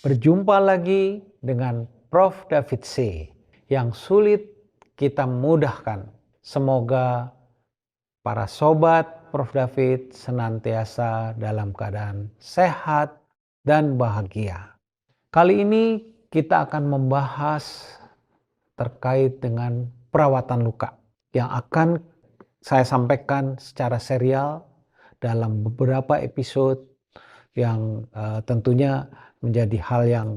Berjumpa lagi dengan Prof. David C. Yang sulit kita mudahkan. Semoga para sobat Prof. David senantiasa dalam keadaan sehat dan bahagia. Kali ini kita akan membahas terkait dengan perawatan luka yang akan saya sampaikan secara serial dalam beberapa episode yang tentunya menjadi hal yang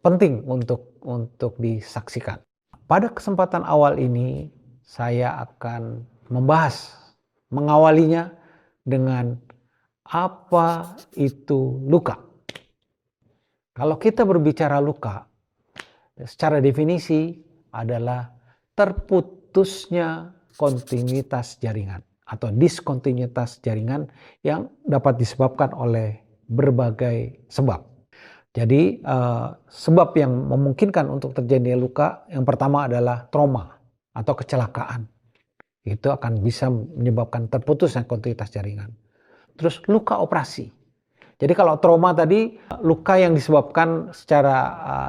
penting untuk disaksikan. Pada kesempatan awal ini saya akan mengawalinya dengan apa itu luka. Kalau kita berbicara luka, secara definisi adalah terputusnya kontinuitas jaringan atau diskontinuitas jaringan yang dapat disebabkan oleh berbagai sebab. Jadi sebab yang memungkinkan untuk terjadinya luka yang pertama adalah trauma atau kecelakaan. Itu akan bisa menyebabkan terputusnya kontinuitas jaringan. Terus luka operasi. Jadi kalau trauma tadi luka yang disebabkan secara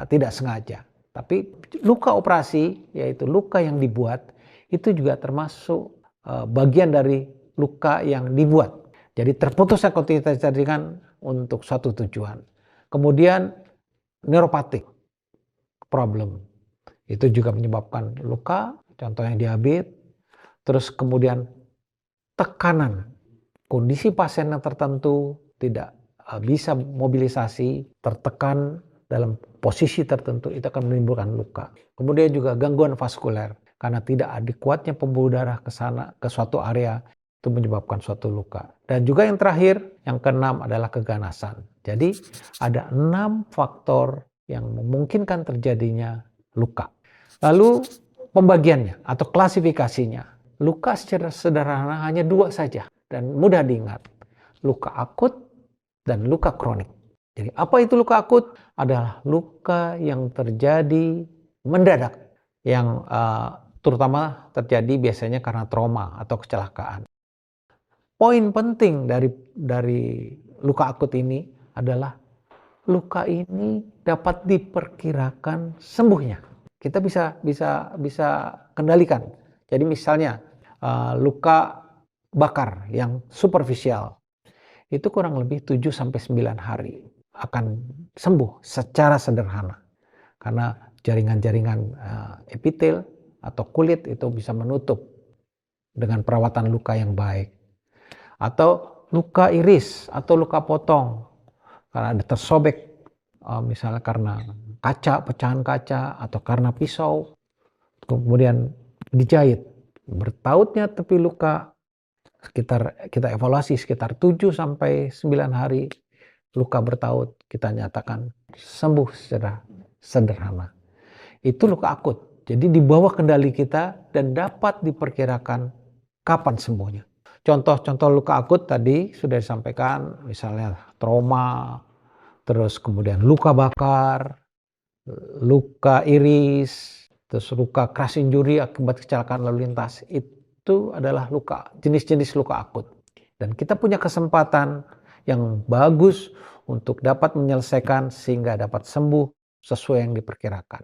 tidak sengaja. Tapi luka operasi yaitu luka yang dibuat itu juga termasuk bagian dari luka yang dibuat. Jadi terputusnya kontinuitas jaringan untuk suatu tujuan. Kemudian neuropatik problem. Itu juga menyebabkan luka, contohnya diabetes. Terus kemudian tekanan. Kondisi pasien yang tertentu tidak bisa mobilisasi, tertekan dalam posisi tertentu, itu akan menimbulkan luka. Kemudian juga gangguan vaskuler. Karena tidak adekuatnya pembuluh darah ke suatu area, itu menyebabkan suatu luka. Dan juga yang terakhir, yang keenam adalah keganasan. Jadi ada 6 faktor yang memungkinkan terjadinya luka. Lalu pembagiannya atau klasifikasinya. Luka secara sederhana hanya 2 saja dan mudah diingat. Luka akut dan luka kronik. Jadi apa itu luka akut? Adalah luka yang terjadi mendadak. Yang terutama terjadi biasanya karena trauma atau kecelakaan. Poin penting dari luka akut ini adalah luka ini dapat diperkirakan sembuhnya. Kita bisa kendalikan. Jadi misalnya luka bakar yang superficial itu kurang lebih 7-9 hari akan sembuh secara sederhana. Karena jaringan-jaringan epitel atau kulit itu bisa menutup dengan perawatan luka yang baik. Atau luka iris atau luka potong karena ada tersobek, misalnya karena kaca, pecahan kaca atau karena pisau, kemudian dijahit. Bertautnya tepi luka kita evaluasi sekitar 7-9 hari luka bertaut kita nyatakan sembuh secara sederhana. Itu luka akut. Jadi di bawah kendali kita dan dapat diperkirakan kapan sembuhnya. Contoh-contoh luka akut tadi sudah disampaikan, misalnya trauma, terus kemudian luka bakar, luka iris, terus luka crash injury akibat kecelakaan lalu lintas. Itu adalah luka, jenis-jenis luka akut. Dan kita punya kesempatan yang bagus untuk dapat menyelesaikan sehingga dapat sembuh sesuai yang diperkirakan.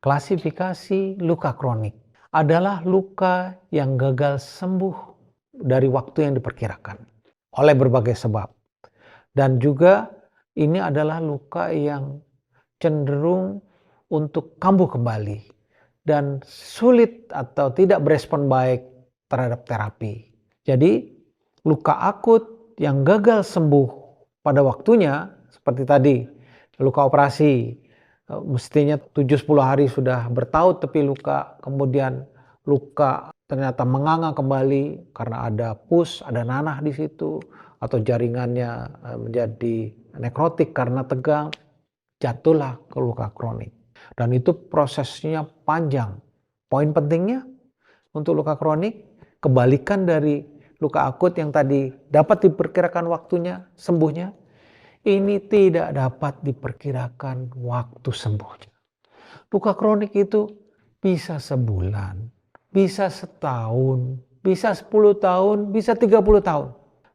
Klasifikasi luka kronik adalah luka yang gagal sembuh dari waktu yang diperkirakan oleh berbagai sebab. Dan juga ini adalah luka yang cenderung untuk kambuh kembali dan sulit atau tidak berespon baik terhadap terapi. Jadi luka akut yang gagal sembuh pada waktunya seperti tadi luka operasi mestinya 7-10 hari sudah bertaut tapi luka, kemudian luka ternyata menganga kembali karena ada pus, ada nanah di situ, atau jaringannya menjadi nekrotik karena tegang, jatuhlah ke luka kronik. Dan itu prosesnya panjang. Poin pentingnya untuk luka kronik, kebalikan dari luka akut yang tadi dapat diperkirakan waktunya sembuhnya, ini tidak dapat diperkirakan waktu sembuhnya. Luka kronik itu bisa sebulan, bisa setahun, bisa 10 tahun, bisa 30 tahun.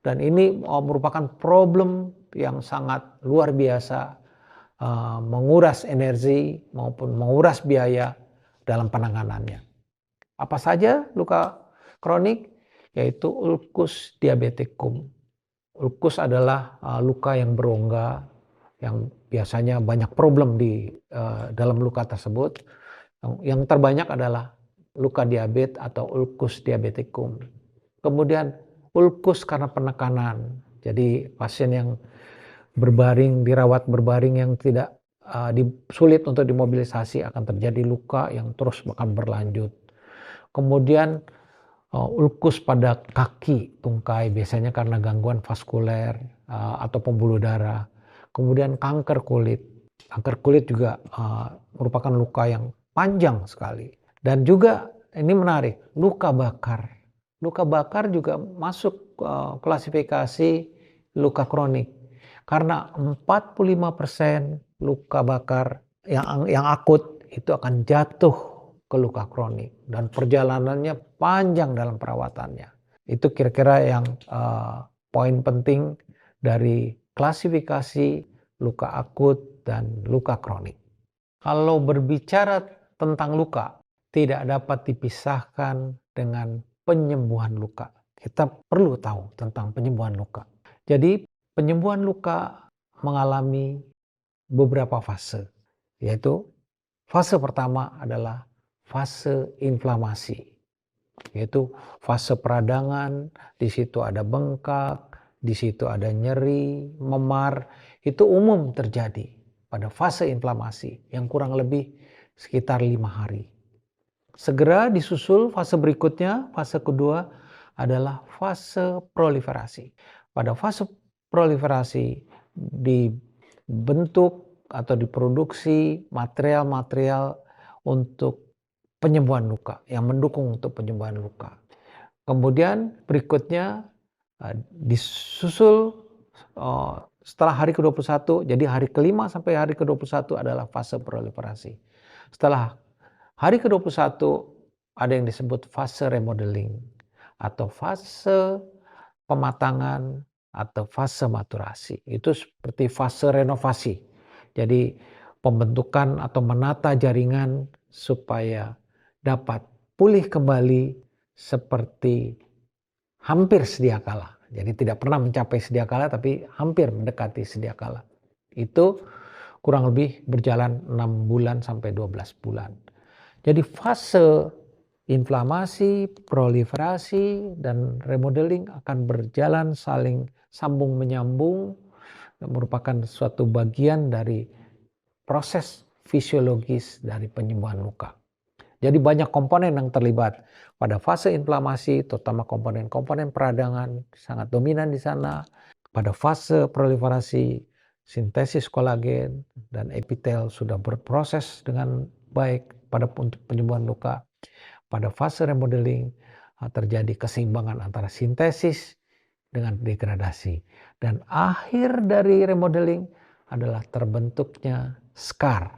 Dan ini merupakan problem yang sangat luar biasa menguras energi maupun menguras biaya dalam penanganannya. Apa saja luka kronik? Yaitu ulkus diabeticum. Ulkus adalah luka yang berongga, yang biasanya banyak problem di dalam luka tersebut. Yang terbanyak adalah luka diabetes atau ulkus diabeticum. Kemudian ulkus karena penekanan. Jadi pasien yang berbaring, dirawat berbaring yang tidak sulit untuk dimobilisasi, akan terjadi luka yang terus akan berlanjut. Kemudian ulkus pada kaki, tungkai, biasanya karena gangguan vaskuler atau pembuluh darah. Kemudian kanker kulit. Kanker kulit juga merupakan luka yang panjang sekali. Dan juga ini menarik, luka bakar. Luka bakar juga masuk klasifikasi luka kronik. Karena 45% luka bakar yang akut itu akan jatuh ke luka kronik. Dan perjalanannya panjang dalam perawatannya. Itu kira-kira yang poin penting dari klasifikasi luka akut dan luka kronik. Kalau berbicara tentang luka, tidak dapat dipisahkan dengan penyembuhan luka. Kita perlu tahu tentang penyembuhan luka. Jadi penyembuhan luka mengalami beberapa fase, yaitu fase pertama adalah fase inflamasi, yaitu fase peradangan, di situ ada bengkak, di situ ada nyeri, memar, itu umum terjadi pada fase inflamasi yang kurang lebih sekitar 5 hari. Segera disusul fase berikutnya, fase kedua adalah fase proliferasi. Pada fase proliferasi dibentuk atau diproduksi material-material untuk penyembuhan luka, yang mendukung untuk penyembuhan luka. Kemudian berikutnya disusul setelah hari ke-21, jadi hari ke-5 sampai hari ke-21 adalah fase proliferasi. Setelah hari ke-21 ada yang disebut fase remodeling atau fase pematangan atau fase maturasi. Itu seperti fase renovasi. Jadi pembentukan atau menata jaringan supaya dapat pulih kembali seperti hampir sedia kala. Jadi tidak pernah mencapai sedia kala tapi hampir mendekati sedia kala. Itu kurang lebih berjalan 6 bulan sampai 12 bulan. Jadi fase inflamasi, proliferasi, dan remodeling akan berjalan saling sambung menyambung, merupakan suatu bagian dari proses fisiologis dari penyembuhan luka. Jadi banyak komponen yang terlibat pada fase inflamasi, terutama komponen-komponen peradangan sangat dominan di sana. Pada fase proliferasi, sintesis kolagen dan epitel sudah berproses dengan baik pada penyembuhan luka. Pada fase remodeling terjadi keseimbangan antara sintesis dengan degradasi. Dan akhir dari remodeling adalah terbentuknya scar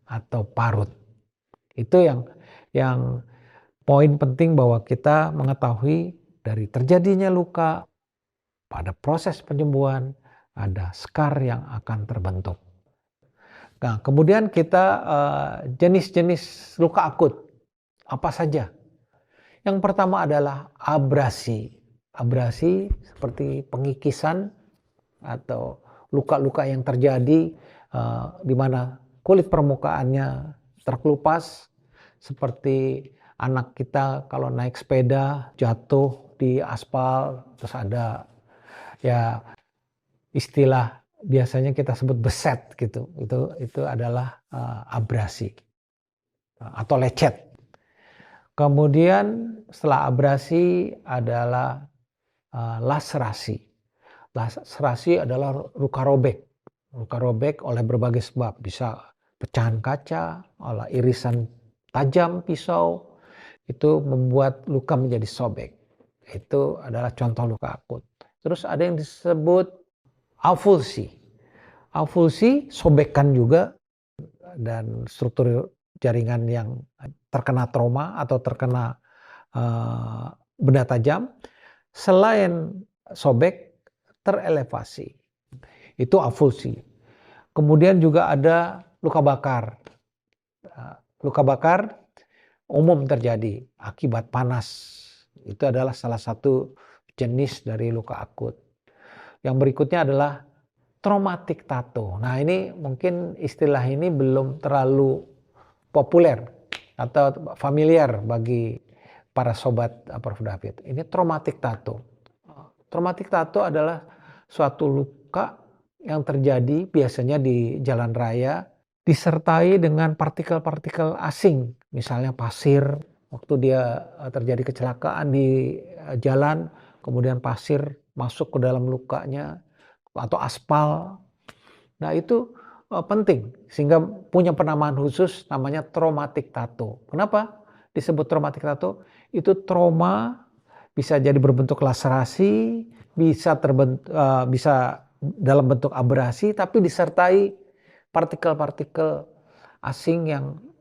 atau parut. Itu yang poin penting bahwa kita mengetahui dari terjadinya luka pada proses penyembuhan ada scar yang akan terbentuk. Nah, kemudian kita jenis-jenis luka akut. Apa saja? Yang pertama adalah abrasi. Abrasi seperti pengikisan atau luka-luka yang terjadi di mana kulit permukaannya terkelupas, seperti anak kita kalau naik sepeda jatuh di aspal, terus ada ya istilah biasanya kita sebut beset gitu. Itu adalah abrasi atau lecet. Kemudian setelah abrasi adalah laserasi. Laserasi adalah luka robek. Luka robek oleh berbagai sebab. Bisa pecahan kaca, oleh irisan tajam pisau. Itu membuat luka menjadi sobek. Itu adalah contoh luka akut. Terus ada yang disebut avulsi. Avulsi sobekan juga dan struktur jaringan yang terkena trauma atau terkena benda tajam, selain sobek terelevasi. Itu avulsi. Kemudian juga ada luka bakar. Luka bakar umum terjadi akibat panas. Itu adalah salah satu jenis dari luka akut. Yang berikutnya adalah traumatic tattoo. Nah, ini mungkin istilah ini belum terlalu populer atau familiar bagi para sobat Prof. David. Ini traumatic tattoo. Traumatic tattoo adalah suatu luka yang terjadi biasanya di jalan raya disertai dengan partikel-partikel asing, misalnya pasir waktu dia terjadi kecelakaan di jalan, kemudian pasir masuk ke dalam lukanya atau aspal. Nah, itu penting sehingga punya penamaan khusus namanya traumatic tattoo. Kenapa disebut traumatic tattoo? Itu trauma bisa jadi berbentuk laserasi, bisa dalam bentuk abrasi, tapi disertai partikel-partikel asing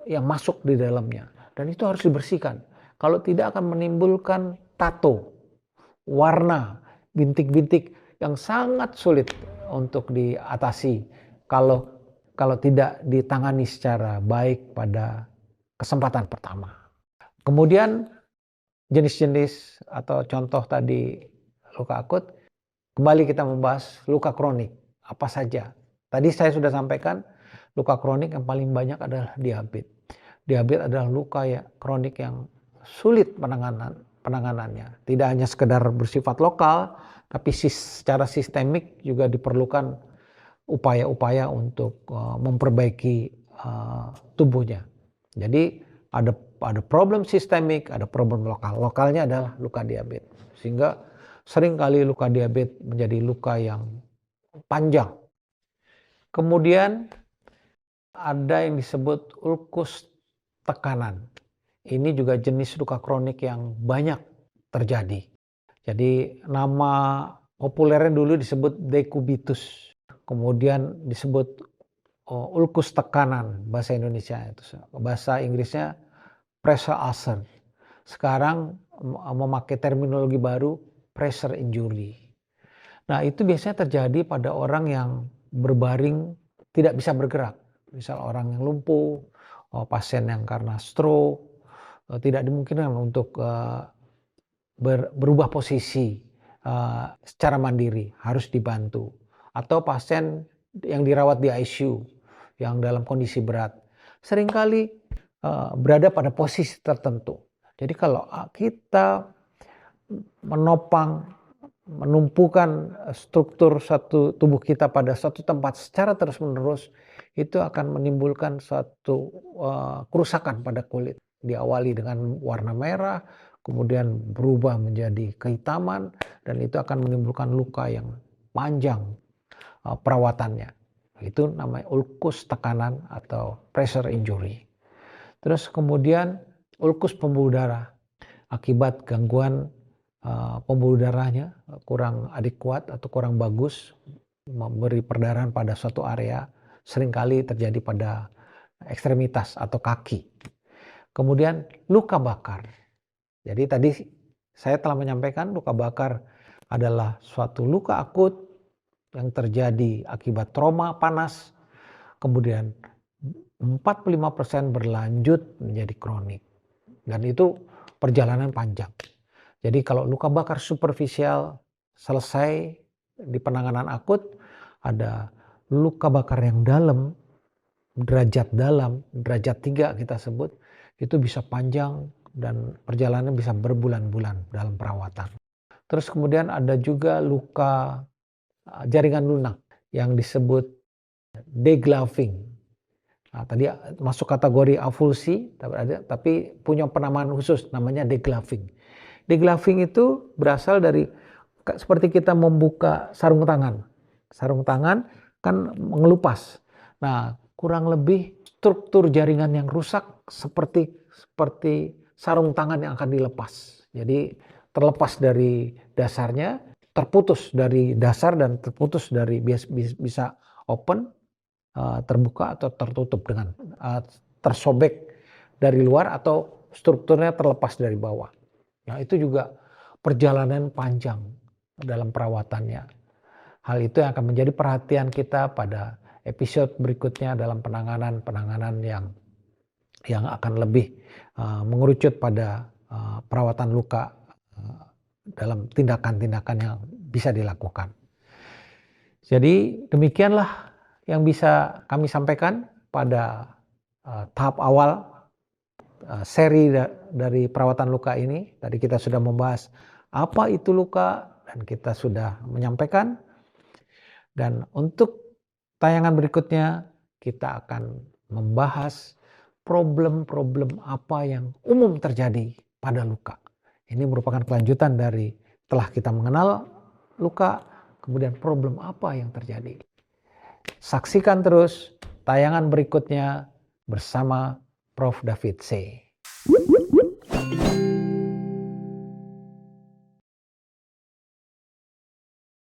yang masuk di dalamnya. Dan itu harus dibersihkan. Kalau tidak akan menimbulkan tato, warna, bintik-bintik yang sangat sulit untuk diatasi kalau tidak ditangani secara baik pada kesempatan pertama. Kemudian jenis-jenis atau contoh tadi luka akut, kembali kita membahas luka kronik. Apa saja? Tadi saya sudah sampaikan luka kronik yang paling banyak adalah diabetes. Diabetes adalah luka kronik yang sulit penanganannya. Tidak hanya sekedar bersifat lokal, tapi secara sistemik juga diperlukan upaya-upaya untuk memperbaiki tubuhnya. Jadi ada problem sistemik, ada problem lokal. Lokalnya adalah luka diabetes. Sehingga seringkali luka diabetes menjadi luka yang panjang. Kemudian ada yang disebut ulkus tekanan. Ini juga jenis luka kronik yang banyak terjadi. Jadi nama populernya dulu disebut dekubitus. Kemudian disebut ulkus tekanan bahasa Indonesia itu. Bahasa Inggrisnya pressure ulcer. Sekarang memakai terminologi baru pressure injury. Nah, itu biasanya terjadi pada orang yang berbaring tidak bisa bergerak. Misal orang yang lumpuh, pasien yang karena stroke, tidak dimungkinkan untuk berubah posisi secara mandiri, harus dibantu. Atau pasien yang dirawat di ICU, yang dalam kondisi berat, seringkali berada pada posisi tertentu. Jadi kalau kita menumpukan struktur satu tubuh kita pada satu tempat secara terus-menerus, itu akan menimbulkan suatu kerusakan pada kulit. Diawali dengan warna merah, kemudian berubah menjadi kehitaman, dan itu akan menimbulkan luka yang panjang perawatannya. Itu namanya ulkus tekanan atau pressure injury. Terus kemudian ulkus pembuluh darah akibat gangguan pembuluh darahnya kurang adekuat atau kurang bagus, memberi perdarahan pada suatu area, seringkali terjadi pada ekstremitas atau kaki. Kemudian luka bakar. Jadi tadi saya telah menyampaikan luka bakar adalah suatu luka akut yang terjadi akibat trauma panas, kemudian 45% berlanjut menjadi kronik. Dan itu perjalanan panjang. Jadi kalau luka bakar superficial selesai di penanganan akut, ada luka bakar yang dalam, derajat 3 kita sebut, itu bisa panjang dan perjalanan bisa berbulan-bulan dalam perawatan. Terus kemudian ada juga luka jaringan lunak yang disebut degloving. Nah, tadi masuk kategori avulsi, tapi punya penamaan khusus namanya degloving. Degloving itu berasal dari seperti kita membuka sarung tangan. Sarung tangan kan mengelupas. Nah, kurang lebih struktur jaringan yang rusak seperti sarung tangan yang akan dilepas. Jadi terlepas dari dasarnya, terputus dari dasar dan terputus dari bisa open, terbuka atau tertutup dengan tersobek dari luar atau strukturnya terlepas dari bawah. Nah, itu juga perjalanan panjang dalam perawatannya. Hal itu yang akan menjadi perhatian kita pada episode berikutnya dalam penanganan yang akan lebih mengerucut pada perawatan luka dalam tindakan-tindakan yang bisa dilakukan. Jadi demikianlah yang bisa kami sampaikan pada tahap awal seri dari perawatan luka ini. Tadi kita sudah membahas apa itu luka dan kita sudah menyampaikan. Dan untuk tayangan berikutnya kita akan membahas problem-problem apa yang umum terjadi pada luka. Ini merupakan kelanjutan dari telah kita mengenal luka, kemudian problem apa yang terjadi. Saksikan terus tayangan berikutnya bersama Prof. David C.